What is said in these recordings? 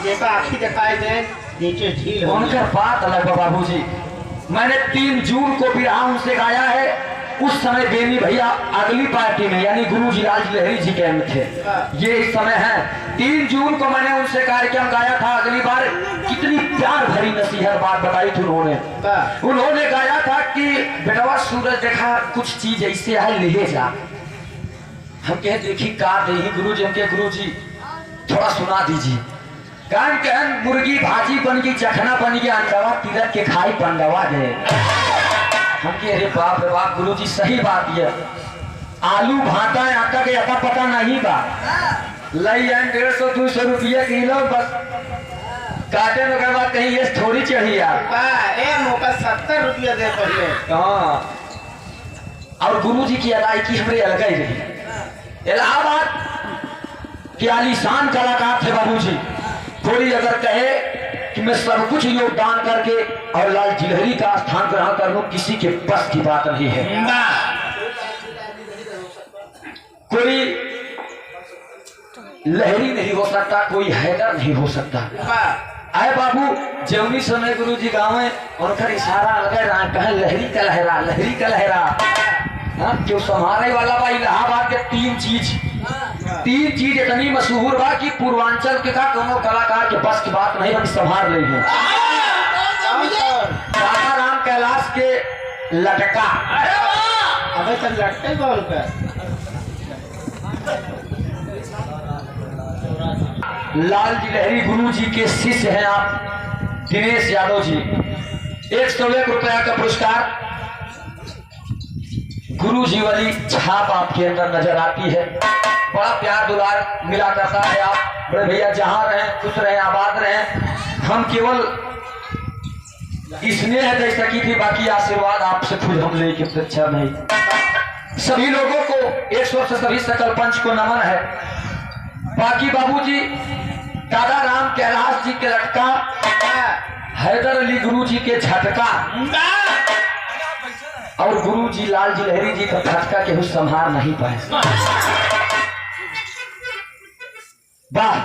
ये आखी दिखाई दे नीचे झील उनका बात अलग है बाबूजी। मैंने 3 जून को विरहा उनसे गाया है। उस समय बेनी भैया अगली पार्टी में यानी गुरुजी लाल लहरी जी के में थे। ये इस समय है 3 जून को मैंने उनसे कार्यक्रम गाया था। अगली बार कितनी प्यार भरी नसीहत बात बताई थी उन्होंने गाया था कि बेटवा सूरज देखा कुछ चीज ऐसे है ले जा। हम कहे देखी का दे गुरुजी, हम कहे गुरुजी थोड़ा सुना दीजिए। कान कहन मुर्गी भाजी बन गई, चखना बन गया, अंडवा तिरक के खाई पंडवा गए। हम के अरे बाप रे बाप गुरुजी सही बात है। आलू भाटा है आटा के आता पता नहीं बा लई 150-200 रुपया किलो बस काटे में के बाद कहीं ये थोड़ी चाहिए ए मौका 70 रुपया दे पड़े। हाँ और गुरुजी की अदायगी हमरे अलग ही रही। इलाहाबाद के आलीशान कलाकार थे बाबूजी। कोई अगर कहे कि मैं सब कुछ योगदान करके और लाल जिलहरी का स्थान ग्रहण कर लूं, किसी के बस की बात नहीं है। कोई लहरी नहीं हो सकता, कोई हैदर नहीं हो सकता। आए बाबू जमुनी समय गुरु जी गाँव में उनका इशारा लगे रहा कहे लहरी का लहरा, लहरी का लहरा। हाँ क्यों संभालने वाला बा इलाहाबाद के 3 चीज इतनी मशहूर बा कि पूर्वांचल के का कोनो कलाकार के बस की बात नहीं बन संभाल रही है। राजा राम कैलाश के लटका अबे तक लटके बोल कर लाल जिलहरी गुरु जी के शिष्य हैं आप दिनेश यादव जी। 101 रुपया का पुरस्कार गुरु जी वाली छाप आपके अंदर नजर आती है। बड़ा प्यार दुलार मिला करता है। आप बड़े भैया जहां रहे खुश रहे आबाद रहे। हम केवल स्नेह दे सकी थी, बाकी आशीर्वाद आपसे खुद हम लेके अपेक्षा नहीं। सभी लोगों को एक स्वर से सभी सकल पंच को नमन है। बाकी बाबूजी दादा राम कैलाश जी के लटका, हैदर अली गुरु जी के झटका और गुरु जी लाल जिलहरी जी का झटका के संभाल नहीं पाए। वाह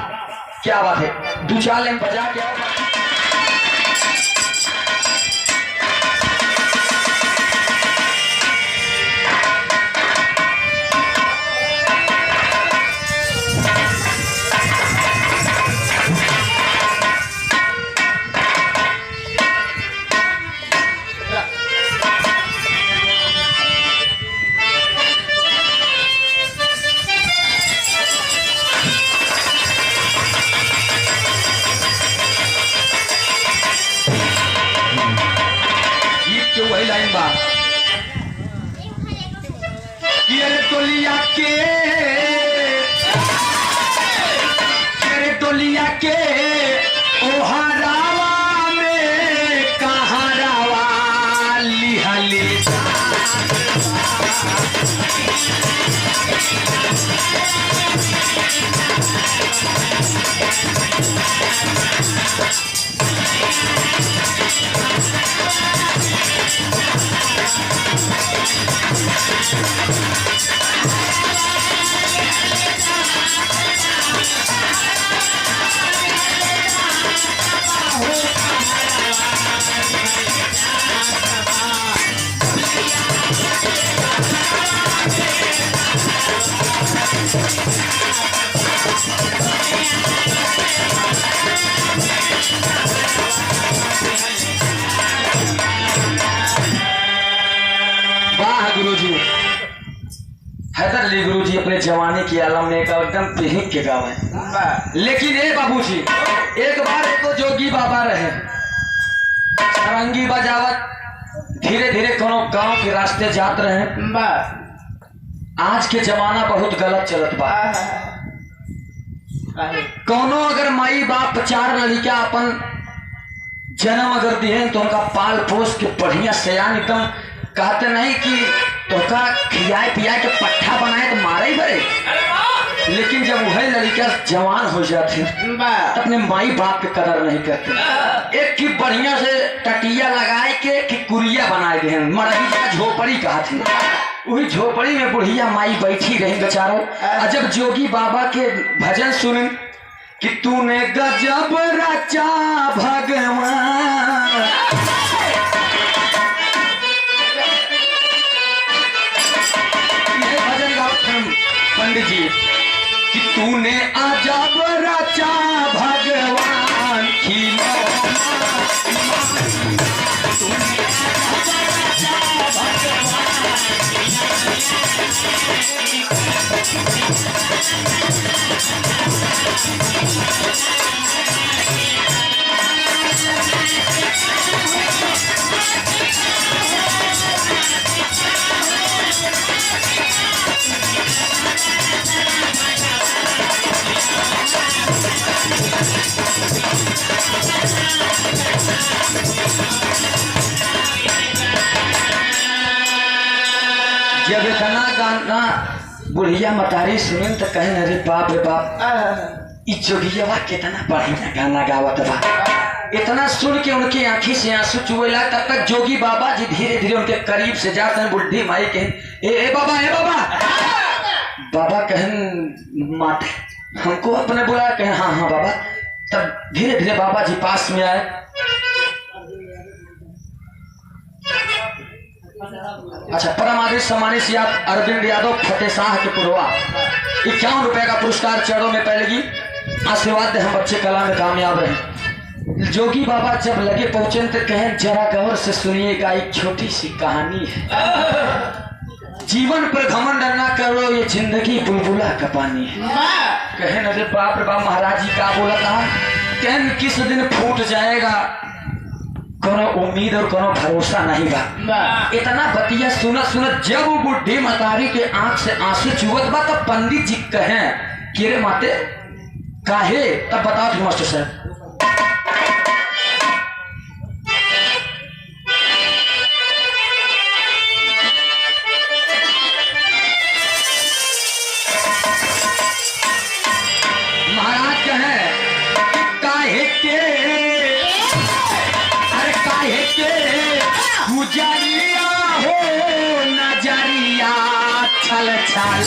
क्या बात है। 2-4 लाइन बजा के टोलिया के ओहरावा में कहाँ रावा लिहली हैदर अली गुरु जी अपने जवानी की आलम में एकदम पिहिक के गाँव है। लेकिन ये बाबूजी एक बार तो जोगी बाबा रहे सारंगी बजावत धीरे धीरे कोनो गांव के रास्ते जात रहे। आज के जमाना बहुत गलत चलत बा। कोनो अगर माई बाप 4 लड़का अपन जन्म अगर दिए तो उनका पाल पोस के बढ़िया सयान एकदम कहते नहीं कि तोका खियाए पियाए के पट्ठा बनाए तो मारे ही बड़े। लेकिन जब वही लड़का जवान हो जाते तो अपने माई बाप के कदर नहीं करते। एक की बढ़िया से टटिया लगाए के कि कुरिया बनाए दे मरही का झोपड़ी कहा थी। वही झोपड़ी में बुढ़िया माई बैठी रही बेचारों। जब जोगी बाबा के भजन सुन कि तूने गजब रचा भगवान। ये भजन गाओ पंडित जी कि तूने अजब रचा भगवान खिलौना। जब इतना गाना बुढ़िया मतारी सुनिन तो कहे अरे बाप रे बाप, इ जोगिया कितना बढ़िया गाना गावत बा। इतना सुन के उनकी आंखी से आंसू चुएला। तब तक जोगी बाबा जी धीरे धीरे उनके करीब से जाते हैं। बुढ़ी माई कहें ए बाबा, ए बाबा। बाबा कहें माते हमको अपने बुलाया। कहें हाँ हाँ बाबा। तब धीरे धीरे बाबा जी पास में आए। अच्छा, परम आदरणीय सम्मानित श्री अरविंद यादव फतेशाह के पुरवा 51 रुपए का पुरस्कार चरणों में पहलेगी। आशीर्वाद दे हम बच्चे कला में कामयाब रहे। जोगी बाबा जब लगे पहुंचे तो कहें जरा गौर से सुनिएगा, एक छोटी सी कहानी है। जीवन पर घमंड ना करो, ये जिंदगी बुलबुला का पानी है। कहें अरे बाप रे बाप, महाराज जी का बोला था। कहें किस दिन फूट जाएगा, कोनो उम्मीद और कोनो भरोसा नहीं बा। इतना बतिया सुना सुना जब वो बुढ़ी मतारी के आंख से आंसू चुवत बा, तब पंडित जी कहें कि रे माते काहे। तब बताओ फिर मास्टर साहब। महाराज कहें काहे के, गुजरिया हो नजरिया छल छल।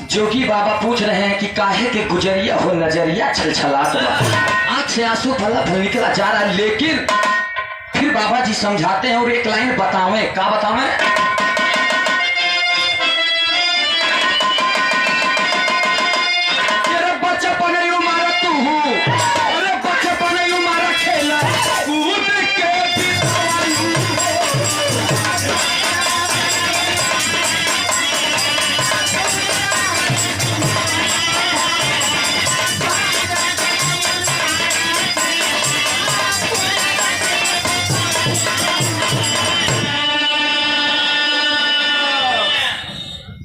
जोगी बाबा पूछ रहे हैं कि काहे के गुजरिया हो नजरिया छलछलात बा। आंख से आंसू फला फल निकला जा रहा है। लेकिन फिर बाबा जी समझाते हैं और एक लाइन बतावे। क्या बतावे? तेरा बच्चा पने यू मारा तू हूँ, अरे बच्चा पने यू मारा खेला कूद के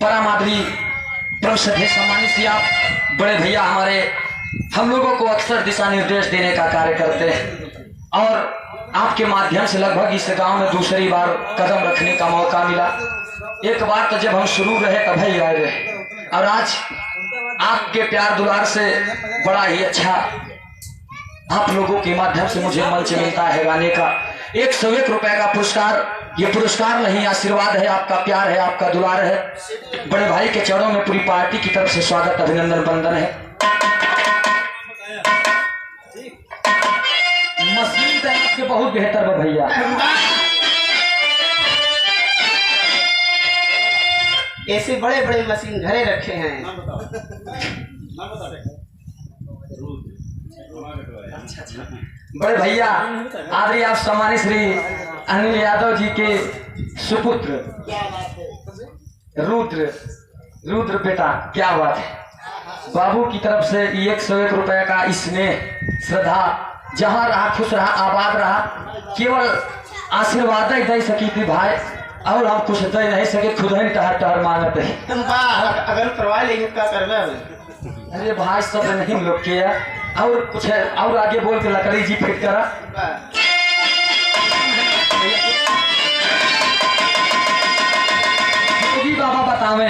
परम आदमी प्रसिद्ध सम्मानित श्री आप बड़े भैया हमारे हम लोगों को अक्सर दिशा निर्देश देने का कार्य करते हैं और आपके माध्यम से लगभग इस गांव में दूसरी बार कदम रखने का मौका मिला। एक बार तो जब हम शुरू रहे तब ही आए रहे और आज आपके प्यार दुलार से बड़ा ही अच्छा आप लोगों के माध्यम से मुझे मंच मिलता है गाने का। 101 रुपए का पुरस्कार, ये पुरस्कार नहीं आशीर्वाद है, आपका प्यार है, आपका दुलार है। बड़े भाई के चरणों में पूरी पार्टी की तरफ से स्वागत अभिनंदन बंदन है। मशीन तो आपके बहुत बेहतर है भैया। ऐसे बड़े बड़े मशीन घरे रखे हैं। बड़े भैया आदरणीय आप सम्मानित श्री अनिल यादव जी के सुपुत्र रुद्र बेटा, क्या बात है। बाबू की तरफ से 101 रुपए का स्नेह श्रद्धा जहाँ रहा खुश रहा आबाद रहा, केवल आशीर्वाद ही दे सकी थी भाई, और हम कुछ दे नहीं सके, खुद ही टहर टहर मांगत है। तुम अगर करवा लेंगे क्या करवे? अरे भाई सब नहीं लोग के और कुछ है, और आगे बोल के लकड़ी जी फिट करा। योगी बाबा बतावे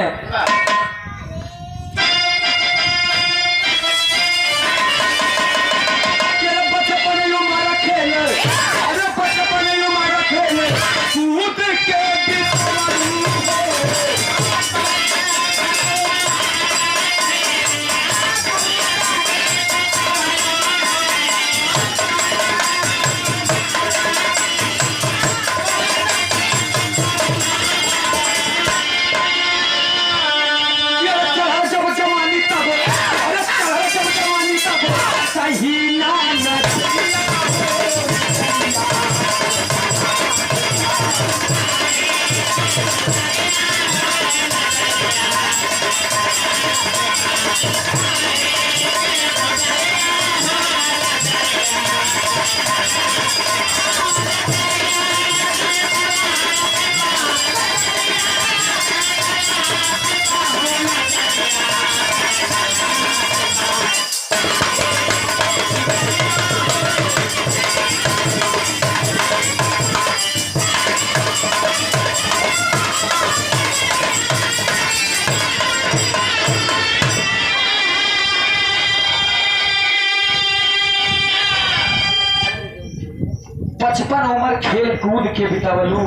बचपन उम्र खेल कूद के बितावलू,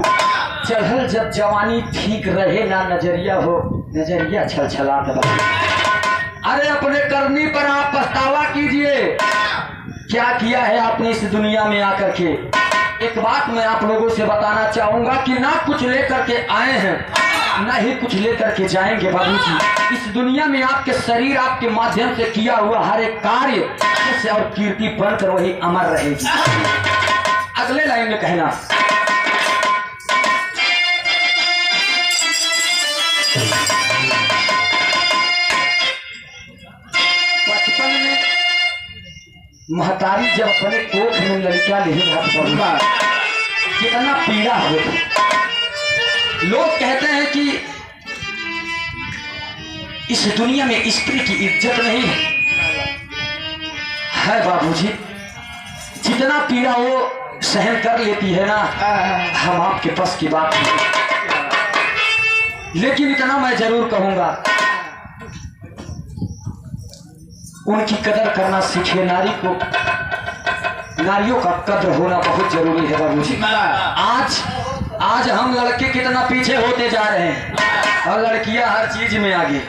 चढ़ल जब जवानी ठीक रहे ना नजरिया हो, नजरिया छल छलात बा। अरे अपने करनी पर आप पछतावा कीजिए, क्या किया है आपने इस दुनिया में आकर के। एक बात मैं आप लोगों से बताना चाहूंगा कि ना कुछ लेकर के आए हैं ना ही कुछ लेकर के जाएंगे बाबूजी। इस दुनिया में आपके शरीर आपके माध्यम से किया हुआ हर एक कार्य और कीर्ति बनकर वही अमर रहेगी। अगले लाइन में कहना, बचपन में महतारी जब अपने कोख में लड़का नहीं रहा कितना पीड़ा होता। लोग कहते हैं कि इस दुनिया में स्त्री की इज्जत नहीं है बाबूजी, जितना पीड़ा वो सहन कर लेती है ना, हम आपके पास की बात नहीं। लेकिन इतना मैं जरूर कहूंगा, उनकी कदर करना सीखे। नारियों का कद्र होना बहुत जरूरी है बाबूजी। आज हम लड़के कितना पीछे होते जा रहे हैं और लड़कियां हर चीज में आगे,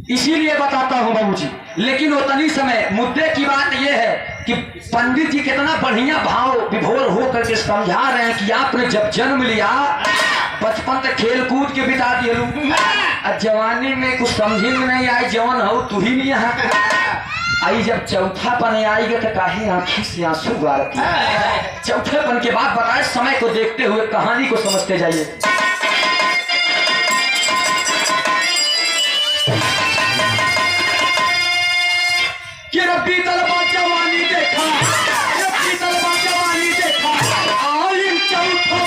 इसीलिए बताता हूं बाबूजी। लेकिन उतनी समय मुद्दे की बात यह है कि पंडित जी कितना बढ़िया भाव विभोर होकर के समझा रहे हैं कि आपने जब जन्म लिया बचपन तक खेल कूद के बिता दिए, जवानी में कुछ समझ में नहीं आई, जवान हो तू ही नहीं है आई, जब चौथा पन आएगा तो काहे आंखी से आंसू गारती। चौथे पन के बाद बताए, समय को देखते हुए कहानी को समझते जाइए। कि रब्बी तलबा जवानी देखा, रब्बी तलबा जवानी देखा, आलिम चौथा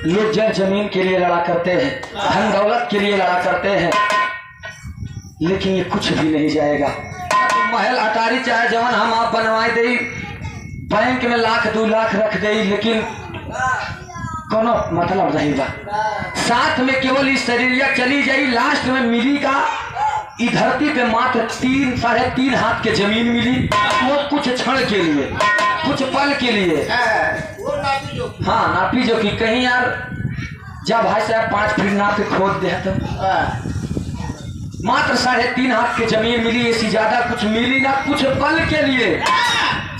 लोग जल जमीन के लिए लड़ा करते हैं, धन दौलत के लिए लड़ा करते हैं, लेकिन ये कुछ भी नहीं जाएगा। महल अटारी चाहे जवन हम आप बनवाए दे, बैंक में 1,00,000 2,00,000 रख दे, लेकिन कोनो मतलब नहीं बा। साथ में केवल इस शरीरिया चली जाई, लास्ट में मिली का इस धरती पे मात्र 3 साढ़े 3 हाथ के जमीन मिली, वो कुछ क्षण के लिए, कुछ पल के लिए। हाँ नापी जो कि कहीं यार जा भाई साहब 5 फीट नाप के खोद दे तो मात्र 3.5 हाथ के जमीन मिली, इससे ज्यादा कुछ मिली ना। कुछ पल के लिए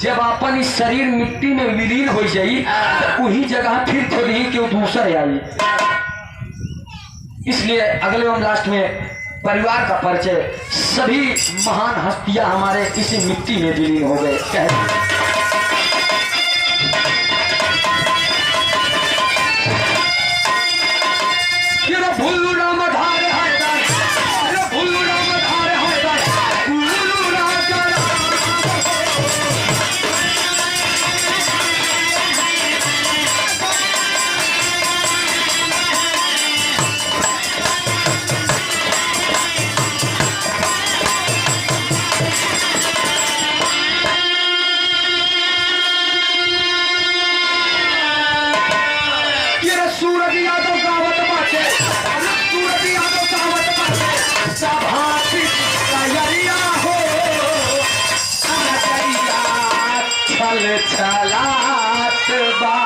जब अपन इस शरीर मिट्टी में विलीन हो जाई तो वही जगह फिर खोदी कि वो दूसर आई। इसलिए अगले हम लास्ट में परिवार का परिचय, सभी महान हस्तियां हमारे इसी मिट्टी में विलीन हो गए। छलात बा